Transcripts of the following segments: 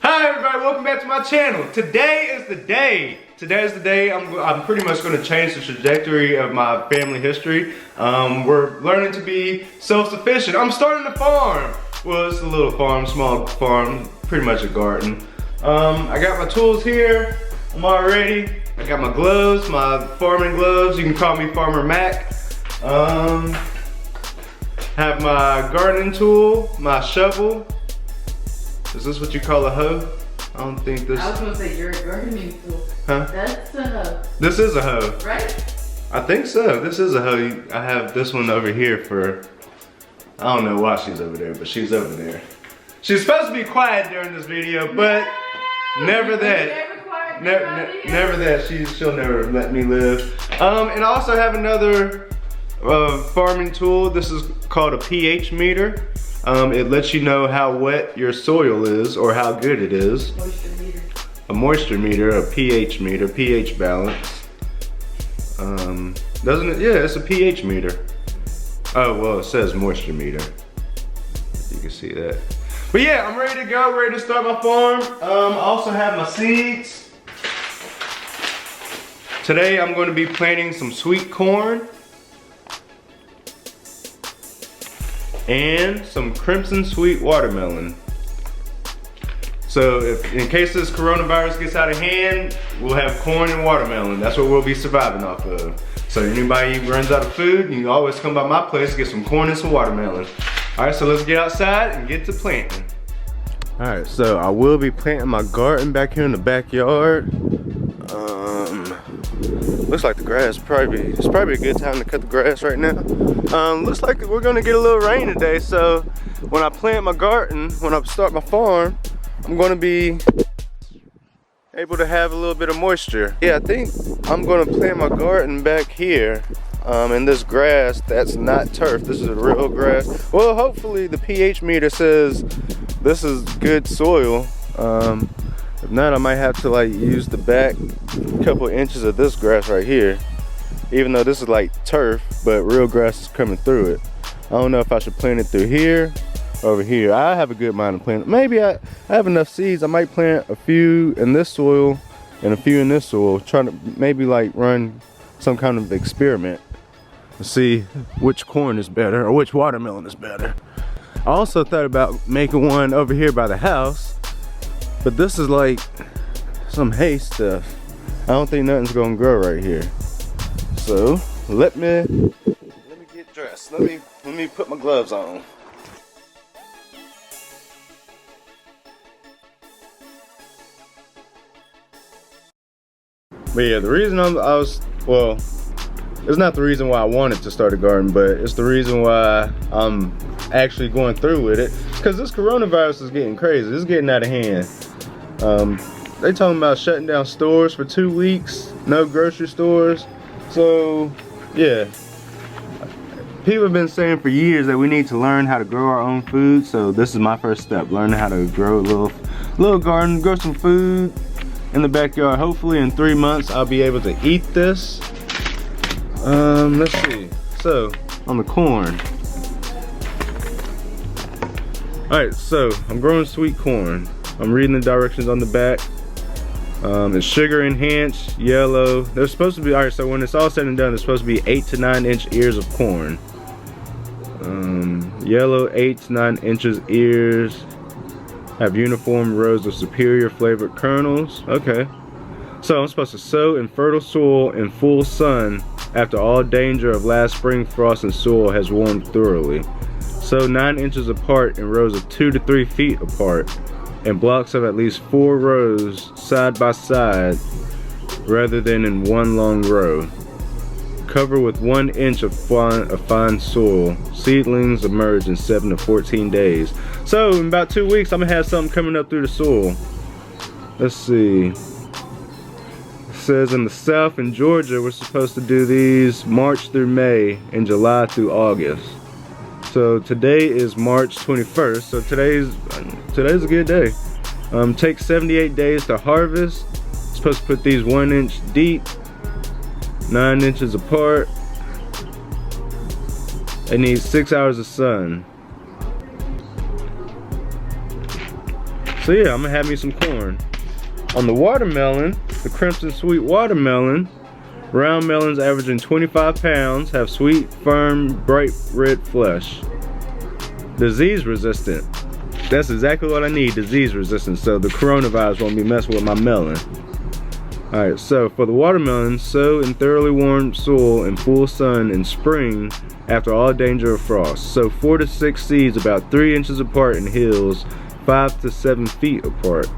Hi everybody, welcome back to my channel. Today is the day. I'm pretty much going to change the trajectory of my family history. We're learning to be self-sufficient. I'm starting a farm. Well, it's a little farm, small farm, pretty much a garden. I got my tools here. I'm all ready. I got my gloves, my farming gloves. You can call me Farmer Mac. Have my gardening tool, my shovel. Is this what you call a hoe? I don't think this. I was gonna say your gardening tool. Huh? That's a hoe. This is a hoe. Right? I think so. This is a hoe. I have this one over here for, I don't know why she's over there, but she's over there. She's supposed to be quiet during this video, but never that. Never that. She'll never let me live. And I also have another farming tool. This is called a pH meter. It lets you know how wet your soil is or how good it is. Moisture meter. A moisture meter, a pH meter, pH balance. Doesn't it? Yeah, it's a pH meter. Oh, well, it says moisture meter. You can see that. But yeah, I'm ready to go, ready to start my farm. I also have my seeds. Today I'm going to be planting some sweet corn and some crimson sweet watermelon. So if in case this coronavirus gets out of hand, we'll have corn and watermelon. That's what we'll be surviving off of. So anybody runs out of food, you can always come by my place, get some corn and some watermelon. All right, so let's get outside and get to planting. All right, so I will be planting my garden back here in the backyard. Looks like the grass it's probably a good time to cut the grass right now. Looks like we're gonna get a little rain today, so when I plant my garden, when I start my farm, I'm gonna be able to have a little bit of moisture. Yeah, I think I'm gonna plant my garden back here in this grass that's not turf. This is a real grass. Well, hopefully the pH meter says this is good soil. If not, I might have to like use the back couple inches of this grass right here. Even though this is like turf, but real grass is coming through it. I don't know if I should plant it through here or over here. I have a good mind to plant it. Maybe I have enough seeds. I might plant a few in this soil and a few in this soil. Trying to maybe like run some kind of experiment to see which corn is better or which watermelon is better. I also thought about making one over here by the house. But this is like some hay stuff. I don't think nothing's gonna grow right here. So let me get dressed. Let me put my gloves on. But yeah, the reason well, it's not the reason why I wanted to start a garden, but it's the reason why I'm actually going through with it. Because this coronavirus is getting crazy. It's getting out of hand. They talking about shutting down stores for 2 weeks, no grocery stores. So yeah, people have been saying for years that we need to learn how to grow our own food. So this is my first step, learning how to grow a little garden, grow some food in the backyard. Hopefully in 3 months I'll be able to eat this. Let's see. So on the corn. All right, so I'm growing sweet corn. I'm reading the directions on the back. It's sugar enhanced, yellow. There's supposed to be, all right, so when it's all said and done, there's supposed to be 8 to 9 inch ears of corn. Yellow 8 to 9 inches ears. Have uniform rows of superior flavored kernels. Okay. So I'm supposed to sow in fertile soil in full sun after all danger of last spring frost and soil has warmed thoroughly. Sow 9 inches apart in rows of 2 to 3 feet apart, in blocks of at least 4 rows side by side rather than in one long row. Cover with 1 inch of fine soil. Seedlings emerge in 7 to 14 days. So in about 2 weeks I'm gonna have something coming up through the soil. Let's see. It says in the South in Georgia we're supposed to do these March through May and July through August. So today is March 21st, so today's a good day. Takes 78 days to harvest. Supposed to put these 1 inch deep, 9 inches apart. It needs 6 hours of sun. So yeah, I'm gonna have me some corn. On the watermelon, the Crimson Sweet watermelon, round melons averaging 25 pounds, have sweet, firm, bright red flesh. Disease resistant. That's exactly what I need, disease resistant, so the coronavirus won't be messing with my melon. Alright, so for the watermelon, sow in thoroughly warmed soil in full sun in spring after all danger of frost. Sow 4 to 6 seeds about 3 inches apart in hills, 5 to 7 feet apart.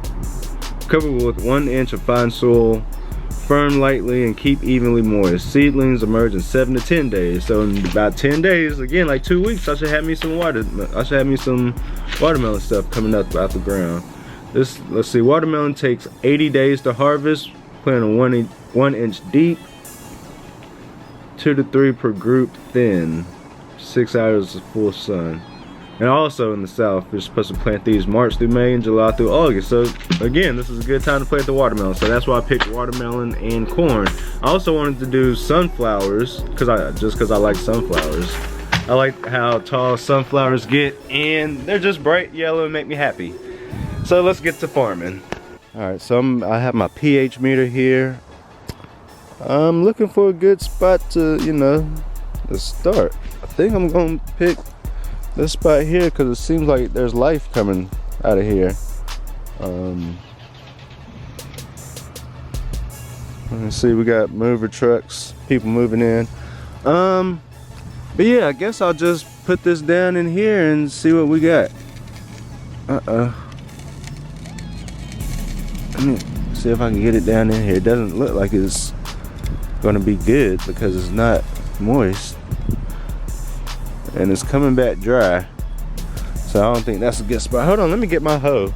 Cover with 1 inch of fine soil, firm lightly and keep evenly moist. Seedlings emerge in 7 to 10 days. So in about 10 days, again like 2 weeks, I should have me some watermelon stuff coming up out the ground. Let's see, watermelon takes 80 days to harvest. Plant on 1 inch deep, 2 to 3 per group thin, 6 hours of full sun. And also in the south, you're supposed to plant these March through May and July through August. So again, this is a good time to plant the watermelon. So that's why I picked watermelon and corn. I also wanted to do sunflowers just because I like sunflowers. I like how tall sunflowers get, and they're just bright yellow and make me happy. So let's get to farming. All right, so I have my pH meter here. I'm looking for a good spot to, to start. I think I'm gonna pick this spot here because it seems like there's life coming out of here. Let's see, we got mover trucks, people moving in. But yeah, I guess I'll just put this down in here and see what we got. Let me see if I can get it down in here. It doesn't look like it's gonna be good because it's not moist. And it's coming back dry. So I don't think that's a good spot. Hold on, let me get my hoe.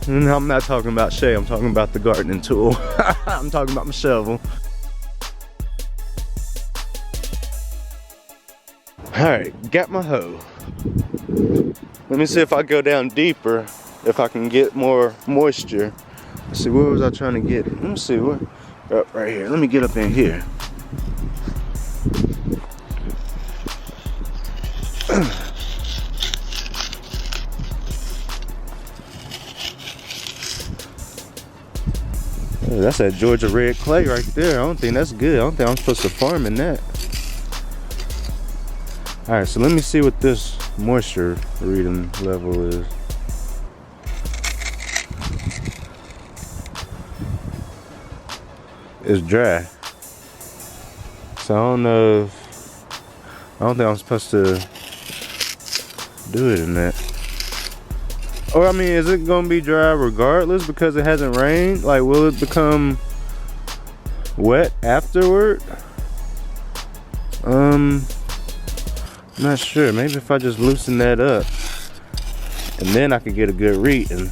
And I'm not talking about Shay, I'm talking about the gardening tool. I'm talking about my shovel. Alright, got my hoe. Let me see if I go down deeper, if I can get more moisture. Let's see, where was I trying to get? Let me see, where? Up right here. Let me get up in here. That's that Georgia red clay right there. I don't think that's good. I don't think I'm supposed to farm in that. Alright, so let me see what this moisture reading level is. It's dry. So I don't think I'm supposed to do it in that. Or I mean, is it gonna be dry regardless because it hasn't rained? Like, will it become wet afterward? I'm not sure. Maybe if I just loosen that up and then I could get a good reading.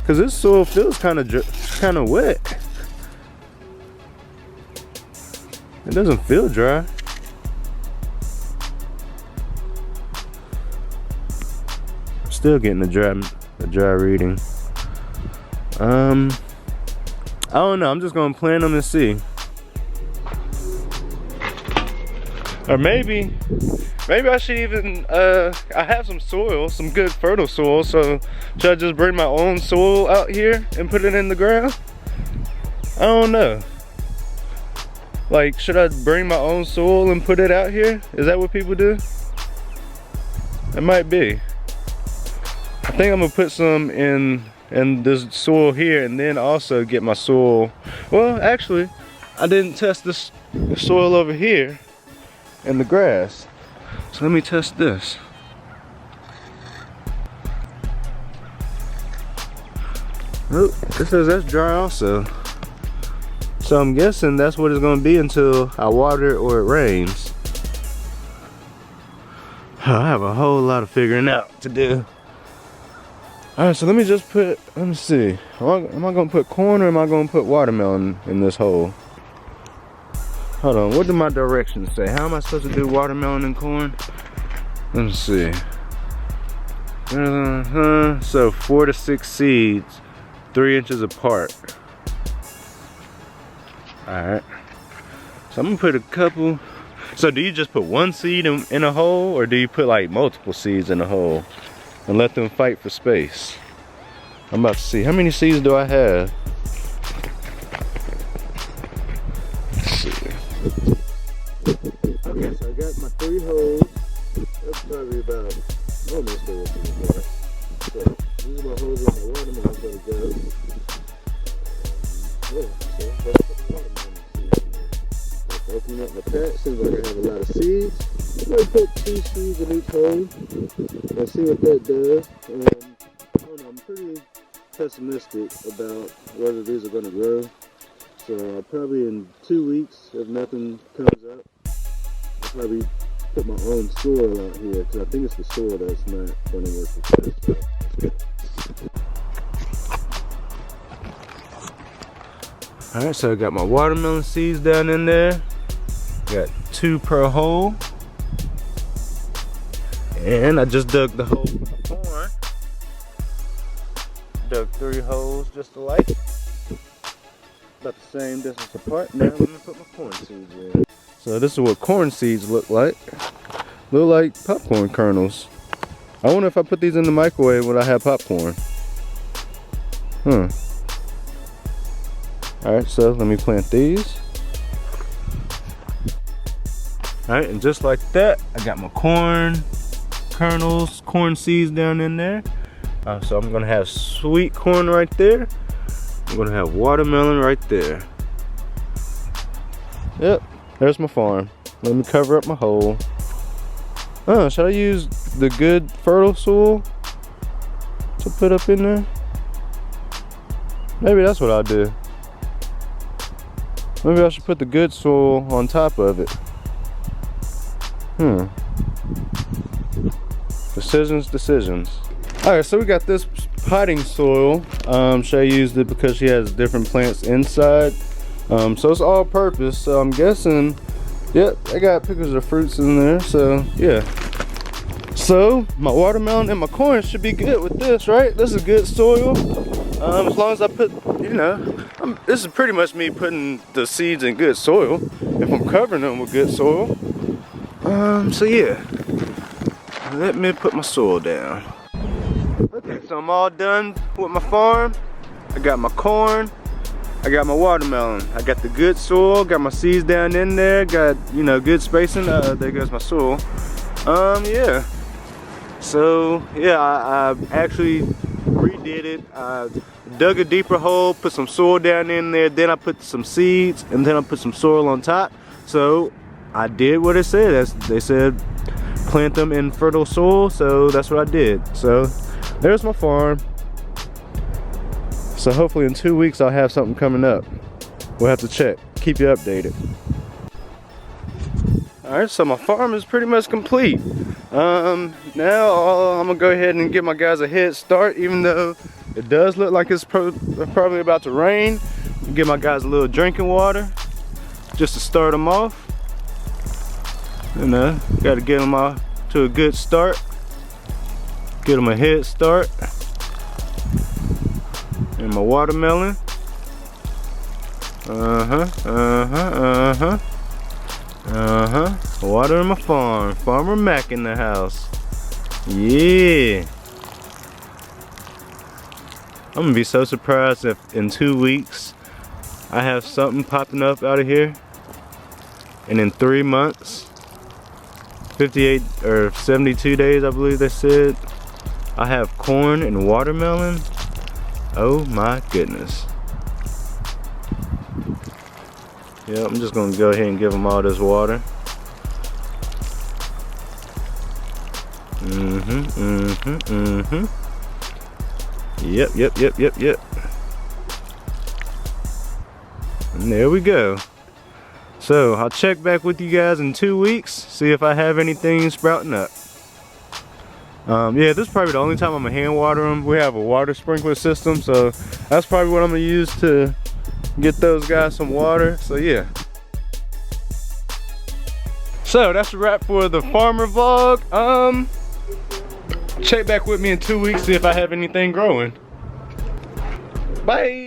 Cause this soil feels kind of wet. It doesn't feel dry. Still getting a dry reading. I don't know. I'm just gonna plant them and see. Or maybe I should even I have some soil, some good fertile soil. So should I just bring my own soil out here and put it in the ground? I don't know. Like, should I bring my own soil and put it out here? Is that what people do? It might be. I think I'm gonna put some in this soil here and then also get my soil. Well, actually, I didn't test this soil over here in the grass. So let me test this. Oh, it says that's dry also. So I'm guessing that's what it's gonna be until I water it or it rains. I have a whole lot of figuring out to do. All right, so let me see. Am I gonna put corn or am I gonna put watermelon in this hole? Hold on, what do my directions say? How am I supposed to do watermelon and corn? Let me see. So 4 to 6 seeds, 3 inches apart. Alright, so I'm gonna put a couple. So do you just put one seed in a hole, or do you put like multiple seeds in a hole? and let them fight for space. I'm about to see, how many seeds do I have? Let's see. Okay, so I got my 3 holes. That's probably about almost everything. So these are my holes where my watermelon's gonna go. Yeah, so that's the watermelon seeds in there. Let's open up my patch, seems like I have a lot of seeds. I'm gonna put 2 seeds in each hole and see what that does. I don't know, I'm pretty pessimistic about whether these are gonna grow. So probably in 2 weeks, if nothing comes up, I'll probably put my own soil out here because I think it's the soil that's not going to work with this. So let's go. Alright, so I got my watermelon seeds down in there. Got 2 per hole. And I just dug the hole for the corn. Dug 3 holes just alike. About the same distance apart. Now let me put my corn seeds in. So this is what corn seeds look like. Look like popcorn kernels. I wonder if I put these in the microwave would I have popcorn? Alright, so let me plant these. Alright, and just like that, I got my corn kernels, corn seeds down in there. So I'm gonna have sweet corn right there. I'm gonna have watermelon right there. Yep, there's my farm. Let me cover up my hole. Should I use the good fertile soil to put up in there? Maybe that's what I'll do. Maybe I should put the good soil on top of it. Decisions. Alright, so we got this potting soil. Shay used it because she has different plants inside. So it's all purpose. So I'm guessing, yep, I got pictures of fruits in there. So yeah. So my watermelon and my corn should be good with this, right? This is good soil. As long as I put, you know, this is pretty much me putting the seeds in good soil. If I'm covering them with good soil. So yeah. Let me put my soil down. Okay, so I'm all done with my farm. I got my corn, I got my watermelon. I got the good soil, got my seeds down in there, got, you know, good spacing. There goes my soil. Yeah. So, yeah, I actually redid it. I dug a deeper hole, put some soil down in there, then I put some seeds, and then I put some soil on top. So, I did what it said. They said plant them in fertile soil, so that's what I did. So there's my farm. So hopefully in 2 weeks I'll have something coming up. We'll have to check, keep you updated. Alright, so my farm is pretty much complete. Now I'm gonna go ahead and give my guys a head start, even though it does look like it's probably about to rain. Give my guys a little drinking water just to start them off. You know, gotta get them off to a good start. Get them a head start. And my watermelon. Water in my farm. Farmer Mac in the house. Yeah. I'm gonna be so surprised if in 2 weeks I have something popping up out of here. And in 3 months, 58 or 72 days, I believe they said, I have corn and watermelon. Oh my goodness. Yeah, I'm just gonna go ahead and give them all this water. Yep. And there we go. So I'll check back with you guys in 2 weeks, see if I have anything sprouting up. Yeah, this is probably the only time I'm gonna hand water them. We have a water sprinkler system, so that's probably what I'm gonna use to get those guys some water. So yeah. So that's a wrap for the farmer vlog. Check back with me in 2 weeks, see if I have anything growing. Bye.